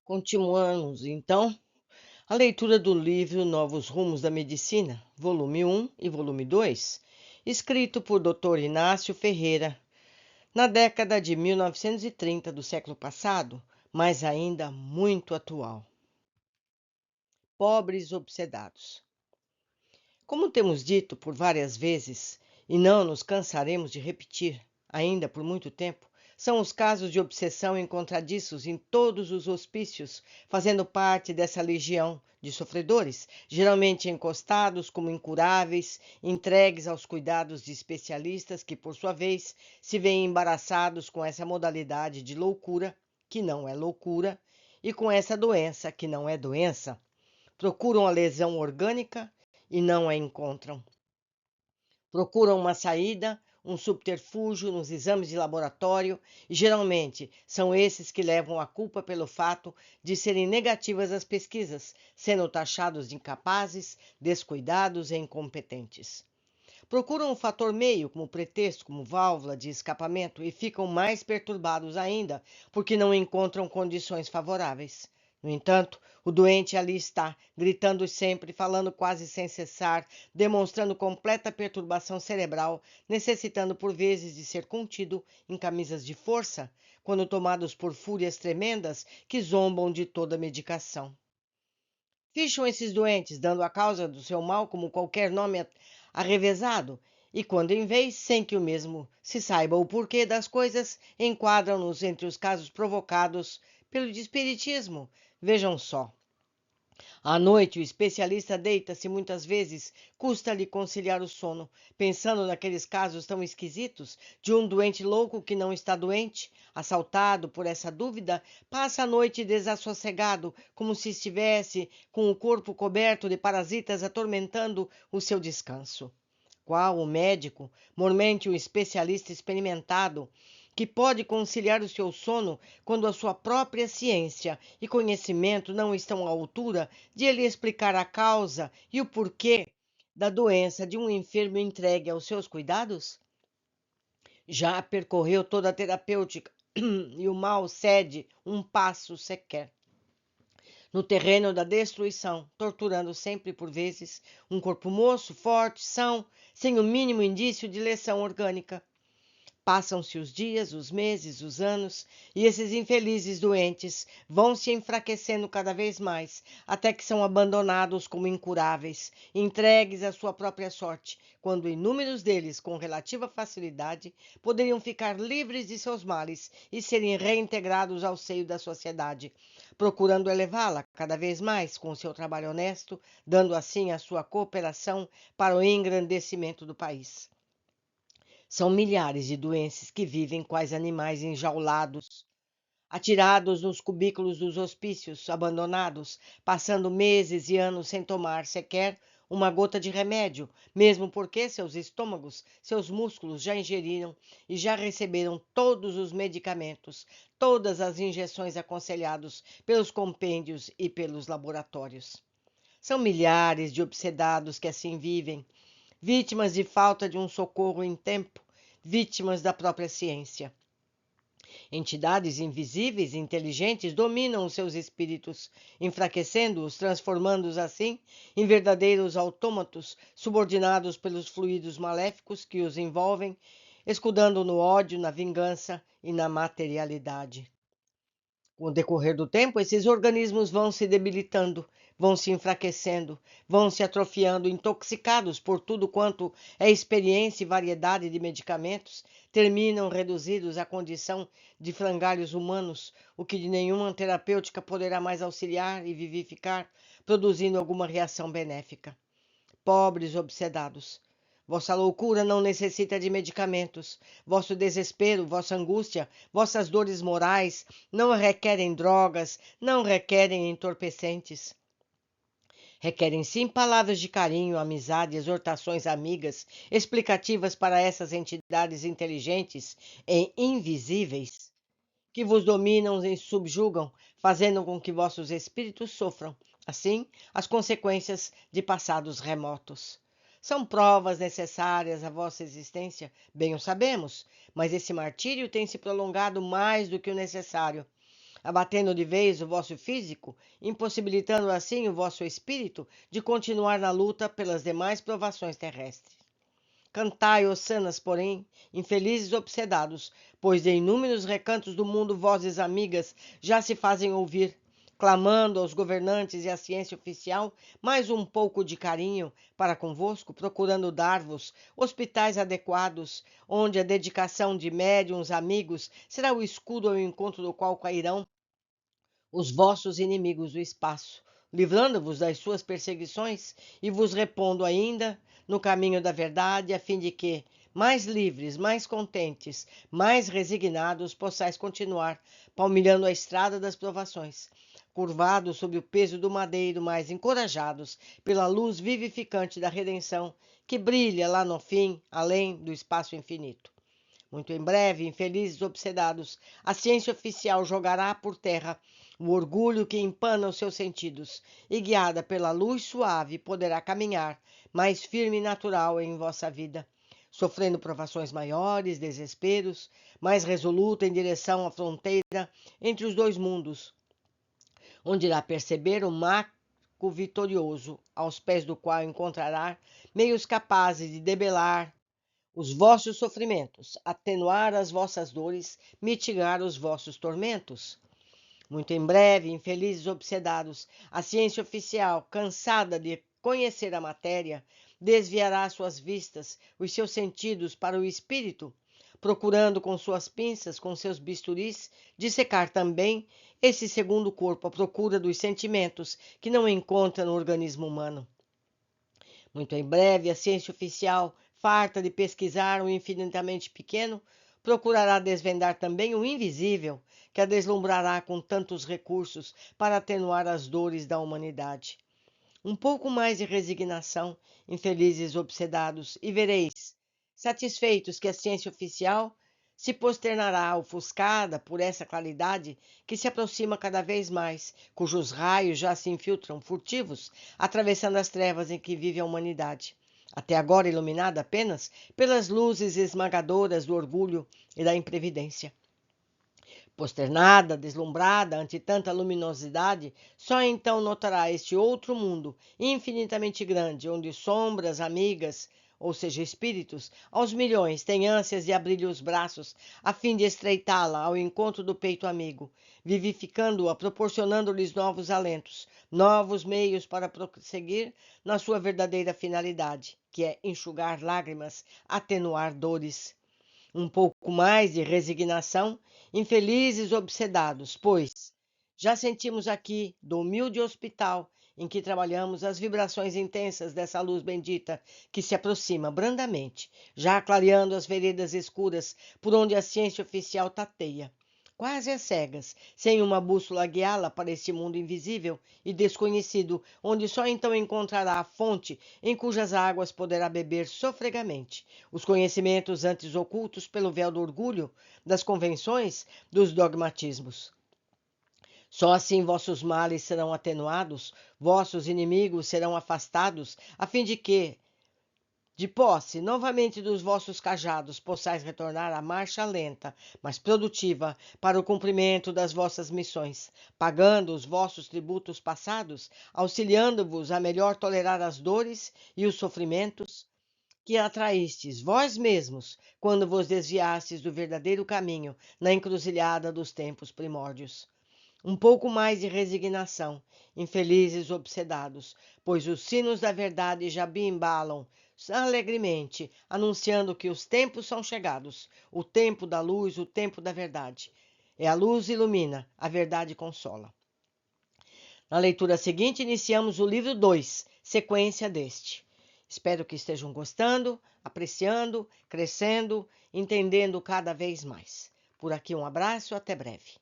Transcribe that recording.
Continuamos, então, a leitura do livro Novos Rumos da Medicina, volume 1 e volume 2, escrito por Dr. Inácio Ferreira, na década de 1930 do século passado, mas ainda muito atual. Pobres obsedados. Como temos dito por várias vezes, e não nos cansaremos de repetir ainda por muito tempo, são os casos de obsessão encontradiços em todos os hospícios, fazendo parte dessa legião de sofredores, geralmente encostados como incuráveis, entregues aos cuidados de especialistas que, por sua vez, se veem embaraçados com essa modalidade de loucura, que não é loucura, e com essa doença, que não é doença. Procuram a lesão orgânica e não a encontram. Procuram uma saída, um subterfúgio nos exames de laboratório e geralmente são esses que levam a culpa pelo fato de serem negativas as pesquisas, sendo taxados de incapazes, descuidados e incompetentes. Procuram um fator meio como pretexto, como válvula de escapamento e ficam mais perturbados ainda porque não encontram condições favoráveis. No entanto, o doente ali está, gritando sempre, falando quase sem cessar, demonstrando completa perturbação cerebral, necessitando por vezes de ser contido em camisas de força, quando tomados por fúrias tremendas que zombam de toda medicação. Ficham esses doentes, dando a causa do seu mal como qualquer nome arrevezado, e quando em vez, sem que o mesmo se saiba o porquê das coisas, enquadram-nos entre os casos provocados pelo espiritismo. Vejam só. À noite, o especialista deita-se muitas vezes, custa-lhe conciliar o sono, pensando naqueles casos tão esquisitos de um doente louco que não está doente, assaltado por essa dúvida, passa a noite desassossegado, como se estivesse com o corpo coberto de parasitas atormentando o seu descanso. Qual o médico, mormente um especialista experimentado, que pode conciliar o seu sono quando a sua própria ciência e conhecimento não estão à altura de lhe explicar a causa e o porquê da doença de um enfermo entregue aos seus cuidados? Já percorreu toda a terapêutica e o mal cede um passo sequer no terreno da destruição, torturando sempre por vezes um corpo moço, forte, são, sem o mínimo indício de lesão orgânica. Passam-se os dias, os meses, os anos, e esses infelizes doentes vão se enfraquecendo cada vez mais, até que são abandonados como incuráveis, entregues à sua própria sorte, quando inúmeros deles, com relativa facilidade, poderiam ficar livres de seus males e serem reintegrados ao seio da sociedade, procurando elevá-la cada vez mais com o seu trabalho honesto, dando assim a sua cooperação para o engrandecimento do país. São milhares de doentes que vivem quais animais enjaulados, atirados nos cubículos dos hospícios, abandonados, passando meses e anos sem tomar sequer uma gota de remédio, mesmo porque seus estômagos, seus músculos já ingeriram e já receberam todos os medicamentos, todas as injeções aconselhados pelos compêndios e pelos laboratórios. São milhares de obsedados que assim vivem, vítimas de falta de um socorro em tempo, vítimas da própria ciência. Entidades invisíveis e inteligentes dominam os seus espíritos, enfraquecendo-os, transformando-os assim em verdadeiros autômatos, subordinados pelos fluidos maléficos que os envolvem, escudando no ódio, na vingança e na materialidade. Com o decorrer do tempo, esses organismos vão se debilitando, vão se enfraquecendo, vão se atrofiando, intoxicados por tudo quanto é experiência e variedade de medicamentos, terminam reduzidos à condição de frangalhos humanos, o que de nenhuma terapêutica poderá mais auxiliar e vivificar, produzindo alguma reação benéfica. Pobres obsedados, vossa loucura não necessita de medicamentos. Vosso desespero, vossa angústia, vossas dores morais não requerem drogas, não requerem entorpecentes. Requerem sim palavras de carinho, amizade, exortações amigas, explicativas para essas entidades inteligentes e invisíveis que vos dominam e subjugam, fazendo com que vossos espíritos sofram, assim, as consequências de passados remotos. São provas necessárias à vossa existência, bem o sabemos, mas esse martírio tem se prolongado mais do que o necessário. abatendo de vez o vosso físico, impossibilitando assim o vosso espírito de continuar na luta pelas demais provações terrestres. Cantai, ossanas, porém, infelizes obsedados, pois de inúmeros recantos do mundo vozes amigas já se fazem ouvir, clamando aos governantes e à ciência oficial mais um pouco de carinho para convosco, procurando dar-vos hospitais adequados, onde a dedicação de médiuns amigos será o escudo ao encontro do qual cairão os vossos inimigos do espaço, livrando-vos das suas perseguições e vos repondo ainda no caminho da verdade, a fim de que, mais livres, mais contentes, mais resignados, possais continuar palmilhando a estrada das provações, curvados sob o peso do madeiro, mais encorajados pela luz vivificante da redenção que brilha lá no fim, além do espaço infinito. Muito em breve, infelizes obsedados, a ciência oficial jogará por terra o orgulho que empana os seus sentidos, e guiada pela luz suave, poderá caminhar mais firme e natural em vossa vida, sofrendo provações maiores, desesperos, mais resoluta em direção à fronteira entre os dois mundos, onde irá perceber o marco vitorioso, aos pés do qual encontrará meios capazes de debelar os vossos sofrimentos, atenuar as vossas dores, mitigar os vossos tormentos. Muito em breve, infelizes obsedados, a ciência oficial, cansada de conhecer a matéria, desviará suas vistas, os seus sentidos para o espírito, procurando com suas pinças, com seus bisturis, dissecar também esse segundo corpo à procura dos sentimentos que não encontra no organismo humano. Muito em breve, a ciência oficial, farta de pesquisar o infinitamente pequeno, procurará desvendar também o invisível, que a deslumbrará com tantos recursos para atenuar as dores da humanidade. Um pouco mais de resignação, infelizes obsedados, e vereis, satisfeitos que a ciência oficial se posternará ofuscada por essa claridade que se aproxima cada vez mais, cujos raios já se infiltram furtivos, atravessando as trevas em que vive a humanidade, até agora iluminada apenas pelas luzes esmagadoras do orgulho e da imprevidência. Posternada, deslumbrada ante tanta luminosidade, só então notará este outro mundo infinitamente grande, onde sombras amigas, ou seja, espíritos, aos milhões têm ânsias de abrir-lhe os braços, a fim de estreitá-la ao encontro do peito amigo, vivificando-a, proporcionando-lhes novos alentos, novos meios para prosseguir na sua verdadeira finalidade, que é enxugar lágrimas, atenuar dores. Um pouco mais de resignação, infelizes obsedados, pois já sentimos aqui, do humilde hospital em que trabalhamos, as vibrações intensas dessa luz bendita que se aproxima brandamente, já clareando as veredas escuras por onde a ciência oficial tateia, quase às cegas, sem uma bússola a guiá-la para este mundo invisível e desconhecido, onde só então encontrará a fonte em cujas águas poderá beber sofregamente os conhecimentos antes ocultos pelo véu do orgulho, das convenções, dos dogmatismos. Só assim vossos males serão atenuados, vossos inimigos serão afastados, a fim de que, de posse novamente dos vossos cajados, possais retornar à marcha lenta, mas produtiva, para o cumprimento das vossas missões, pagando os vossos tributos passados, auxiliando-vos a melhor tolerar as dores e os sofrimentos que atraístes vós mesmos quando vos desviastes do verdadeiro caminho na encruzilhada dos tempos primórdios. Um pouco mais de resignação, infelizes obsedados, pois os sinos da verdade já bimbalam alegremente, anunciando que os tempos são chegados, o tempo da luz, o tempo da verdade. E a luz ilumina, a verdade consola. Na leitura seguinte, iniciamos o livro 2, sequência deste. Espero que estejam gostando, apreciando, crescendo, entendendo cada vez mais. Por aqui um abraço, até breve.